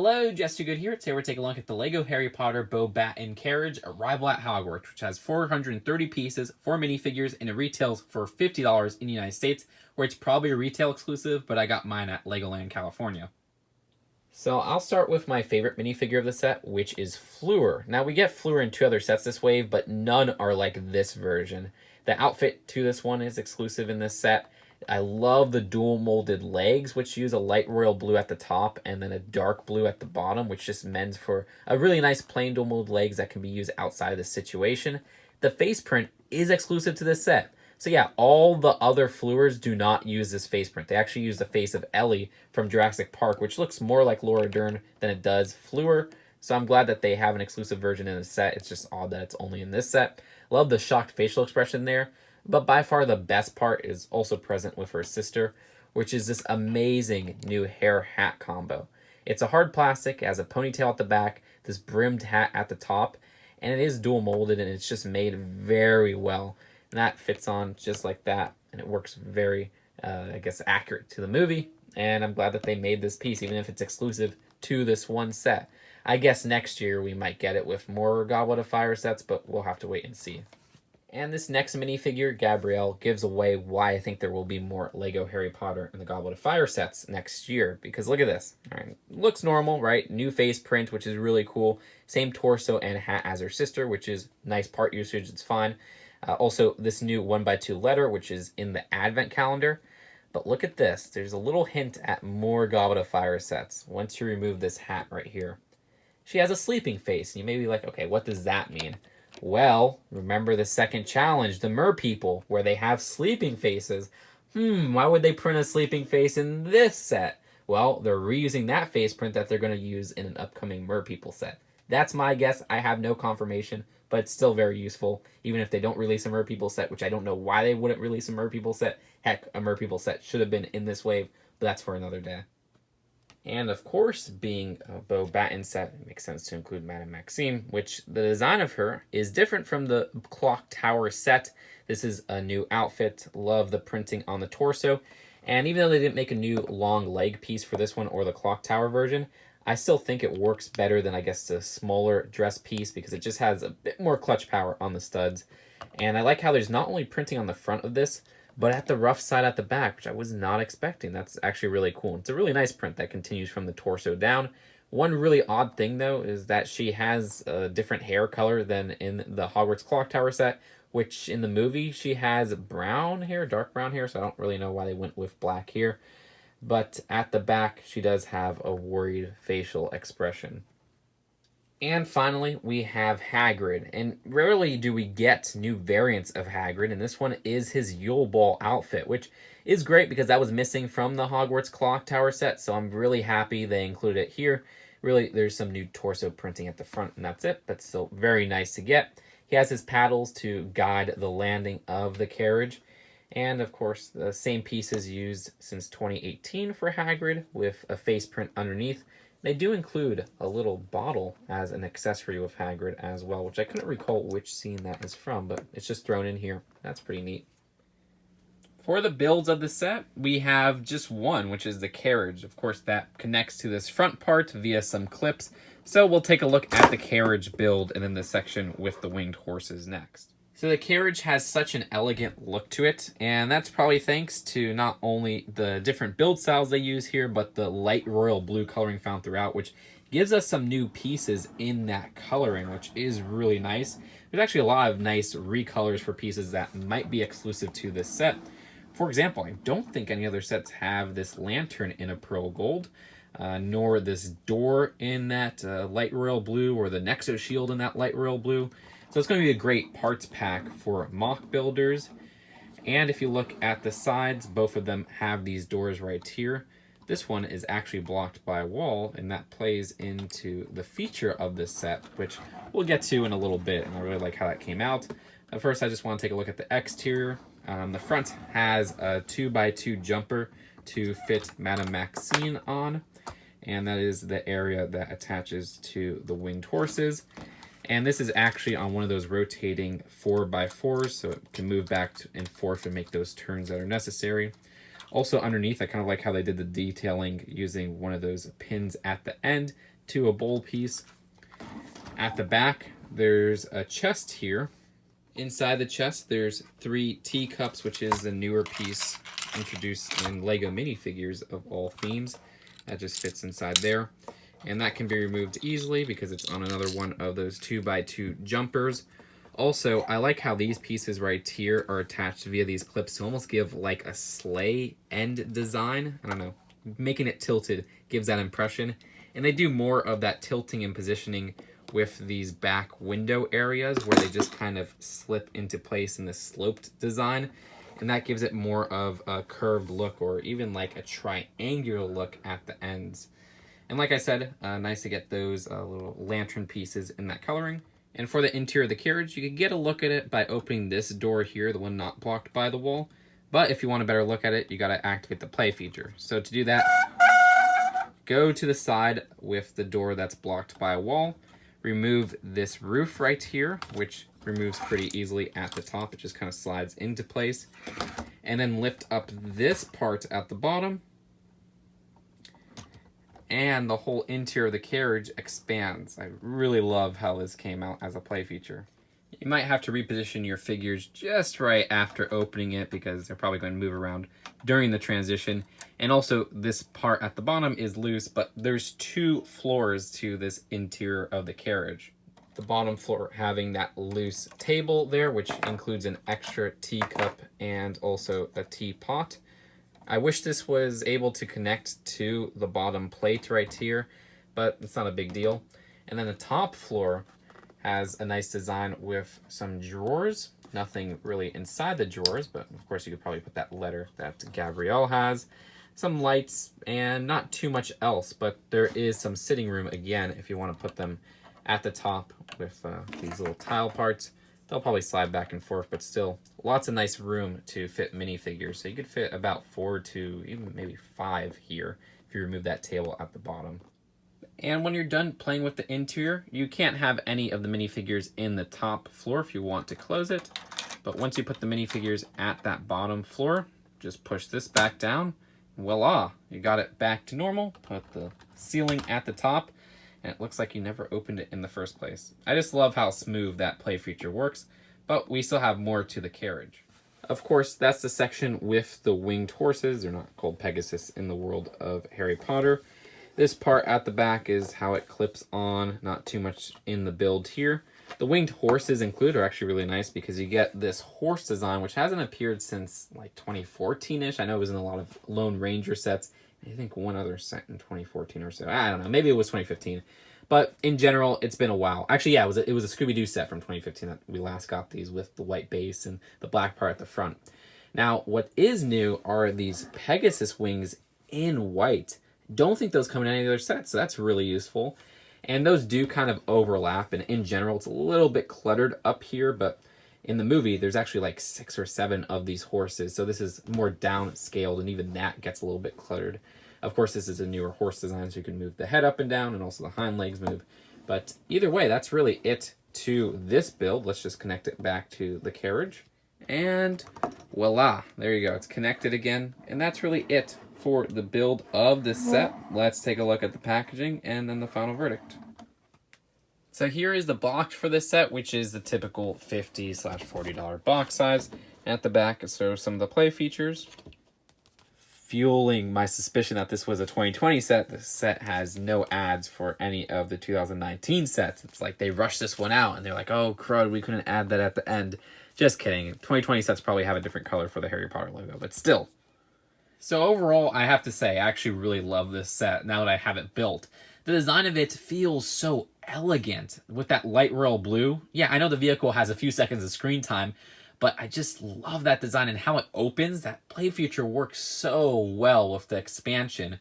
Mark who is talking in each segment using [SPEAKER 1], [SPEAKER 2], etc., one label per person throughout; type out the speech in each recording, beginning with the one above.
[SPEAKER 1] Hello, Jesse Good here. Today we're taking a look at the LEGO Harry Potter Beauxbaton Carriage Arrival at Hogwarts, which has 430 pieces, 4 minifigures, and it retails for $50 in the United States, where it's probably a retail exclusive, but I got mine at Legoland, California. So I'll start with my favorite minifigure of the set, which is Fleur. Now we get Fleur in 2 other sets this wave, but none are like this version. The outfit to this one is exclusive in this set. I love the dual molded legs, which use a light royal blue at the top and then a dark blue at the bottom, which just mends for a really nice plain dual molded legs that can be used outside of this situation. The face print is exclusive to this set. So yeah, all the other Fleurs do not use this face print. They actually use the face of Ellie from Jurassic Park, which looks more like Laura Dern than it does Fleur. So I'm glad that they have an exclusive version in the set. It's just odd that it's only in this set. Love the shocked facial expression there. But by far the best part is also present with her sister, which is this amazing new hair hat combo. It's a hard plastic, it has a ponytail at the back, this brimmed hat at the top, and it is dual molded and it's just made very well. And that fits on just like that, and it works very, accurate to the movie. And I'm glad that they made this piece, even if it's exclusive to this one set. I guess next year we might get it with more Goblet of Fire sets, but we'll have to wait and see. And this next minifigure, Gabrielle, gives away why I think there will be more LEGO Harry Potter and the Goblet of Fire sets next year. Because look at this. All right, looks normal, right? New face print, which is really cool. Same torso and hat as her sister, which is nice part usage. It's fine. Also, this new 1x2 letter, which is in the Advent calendar. But look at this. There's a little hint at more Goblet of Fire sets once you remove this hat right here. She has a sleeping face. And you may be like, okay, what does that mean? Well, remember the second challenge, the Mer People, where they have sleeping faces. Why would they print a sleeping face in this set? Well, they're reusing that face print that they're going to use in an upcoming Mer People set. That's my guess. I have no confirmation, but it's still very useful, even if they don't release a Mer People set, which I don't know why they wouldn't release a Mer People set. Heck, a Mer People set should have been in this wave, but that's for another day. And of course, being a Beauxbaton set, it makes sense to include Madame Maxine, which the design of her is different from the Clock Tower set. This is a new outfit. Love the printing on the torso. And even though they didn't make a new long leg piece for this one or the Clock Tower version, I still think it works better than, I guess, the smaller dress piece because it just has a bit more clutch power on the studs. And I like how there's not only printing on the front of this, but at the rough side at the back, which I was not expecting. That's actually really cool. It's a really nice print that continues from the torso down. One really odd thing, though, is that she has a different hair color than in the Hogwarts Clock Tower set, which in the movie she has brown hair, dark brown hair, so I don't really know why they went with black here. But at the back, she does have a worried facial expression. And finally, we have Hagrid. And rarely do we get new variants of Hagrid, and this one is his Yule Ball outfit, which is great because that was missing from the Hogwarts Clock Tower set, so I'm really happy they included it here. Really, there's some new torso printing at the front, and that's it, but still very nice to get. He has his paddles to guide the landing of the carriage. And, of course, the same pieces used since 2018 for Hagrid with a face print underneath. They do include a little bottle as an accessory with Hagrid as well, which I couldn't recall which scene that is from, but it's just thrown in here. That's pretty neat. For the builds of the set, we have just one, which is the carriage. Of course, that connects to this front part via some clips. So we'll take a look at the carriage build and then the section with the winged horses next. So the carriage has such an elegant look to it, and that's probably thanks to not only the different build styles they use here, but the light royal blue coloring found throughout, which gives us some new pieces in that coloring, which is really nice. There's actually a lot of nice recolors for pieces that might be exclusive to this set. For example, I don't think any other sets have this lantern in a pearl gold, nor this door in that light royal blue, or the Nexo shield in that light royal blue. So it's going to be a great parts pack for mock builders. And if you look at the sides, both of them have these doors right here. This one is actually blocked by a wall, and that plays into the feature of this set, which we'll get to in a little bit, and I really like how that came out. At first, I just want to take a look at the exterior. The front has a 2x2 jumper to fit Madame Maxine on, and that is the area that attaches to the winged horses. And this is actually on one of those rotating 4x4s, so it can move back and forth and make those turns that are necessary. Also underneath, I kind of like how they did the detailing using one of those pins at the end to a bowl piece. At the back, there's a chest here. Inside the chest, there's 3 teacups, which is a newer piece introduced in LEGO minifigures of all themes. That just fits inside there. And that can be removed easily because it's on another one of those 2x2 jumpers. Also, I like how these pieces right here are attached via these clips to almost give like a sleigh end design. I don't know, making it tilted gives that impression. And they do more of that tilting and positioning with these back window areas where they just kind of slip into place in this sloped design. And that gives it more of a curved look or even like a triangular look at the ends. And like I said, nice to get those little lantern pieces in that coloring. And for the interior of the carriage, you can get a look at it by opening this door here, the one not blocked by the wall. But if you want a better look at it, you gotta activate the play feature. So to do that, go to the side with the door that's blocked by a wall. Remove this roof right here, which removes pretty easily at the top. It just kind of slides into place. And then lift up this part at the bottom. And the whole interior of the carriage expands. I really love how this came out as a play feature. You might have to reposition your figures just right after opening it because they're probably going to move around during the transition. And also this part at the bottom is loose, but there's 2 floors to this interior of the carriage. The bottom floor having that loose table there, which includes an extra teacup and also a teapot. I wish this was able to connect to the bottom plate right here, but it's not a big deal. And then the top floor has a nice design with some drawers. Nothing really inside the drawers, but of course you could probably put that letter that Gabrielle has. Some lights and not too much else, but there is some sitting room again if you want to put them at the top with these little tile parts. They'll probably slide back and forth, but still lots of nice room to fit minifigures. So you could fit about 4 to even maybe 5 here if you remove that table at the bottom. And when you're done playing with the interior, you can't have any of the minifigures in the top floor if you want to close it. But once you put the minifigures at that bottom floor, just push this back down. Voila, you got it back to normal. Put the ceiling at the top. And it looks like you never opened it in the first place. I just love how smooth that play feature works, but we still have more to the carriage. Of course, that's the section with the winged horses. They're not called Pegasus in the world of Harry Potter. This part at the back is how it clips on, not too much in the build here. The winged horses included are actually really nice because you get this horse design, which hasn't appeared since like 2014-ish. I know it was in a lot of Lone Ranger sets. I think one other set in 2014 or so. I don't know. Maybe it was 2015. But in general, it's been a while. Actually, yeah, it was a Scooby-Doo set from 2015 that we last got these with the white base and the black part at the front. Now, what is new are these Pegasus wings in white. Don't think those come in any other sets, so that's really useful. And those do kind of overlap, and in general, it's a little bit cluttered up here, but in the movie, there's actually like 6 or 7 of these horses, so this is more downscaled, and even that gets a little bit cluttered. Of course, this is a newer horse design, so you can move the head up and down, and also the hind legs move. But either way, that's really it to this build. Let's just connect it back to the carriage. And voila, there you go. It's connected again, and that's really it for the build of this set. Let's take a look at the packaging and then the final verdict. So here is the box for this set, which is the typical $50/$40 box size. At the back, it shows some of the play features. Fueling my suspicion that this was a 2020 set, this set has no ads for any of the 2019 sets. It's like they rushed this one out and they're like, oh crud, we couldn't add that at the end. Just kidding. 2020 sets probably have a different color for the Harry Potter logo, but still. So overall, I have to say, I actually really love this set now that I have it built. The design of it feels so elegant with that light royal blue. Yeah, I know the vehicle has a few seconds of screen time, but I just love that design and how it opens. That play feature works so well with the expansion.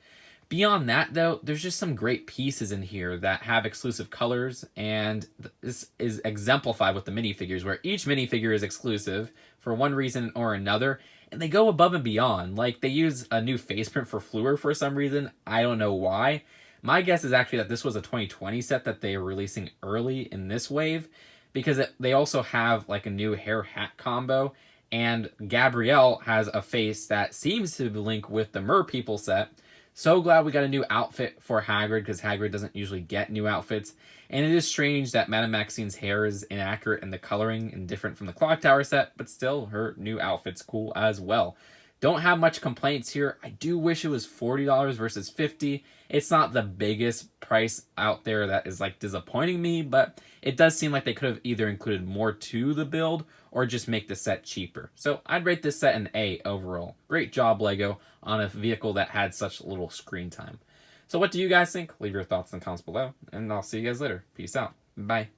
[SPEAKER 1] Beyond that, though, there's just some great pieces in here that have exclusive colors, and this is exemplified with the minifigures, where each minifigure is exclusive for one reason or another, and they go above and beyond. Like, they use a new face print for Fleur for some reason. I don't know why. My guess is actually that this was a 2020 set that they were releasing early in this wave, because they also have like a new hair hat combo, And Gabrielle has a face that seems to link with the Mer People set. So glad we got a new outfit for Hagrid, because Hagrid doesn't usually get new outfits. And it is strange that Madame Maxine's hair is inaccurate in the coloring and different from the Clock Tower set, but still, her new outfit's cool as well. Don't have much complaints here. I do wish it was $40 versus $50. It's not the biggest price out there that is like disappointing me, but it does seem like they could have either included more to the build or just make the set cheaper. So I'd rate this set an A overall. Great job, LEGO, on a vehicle that had such little screen time. So what do you guys think? Leave your thoughts in the comments below, and I'll see you guys later. Peace out. Bye.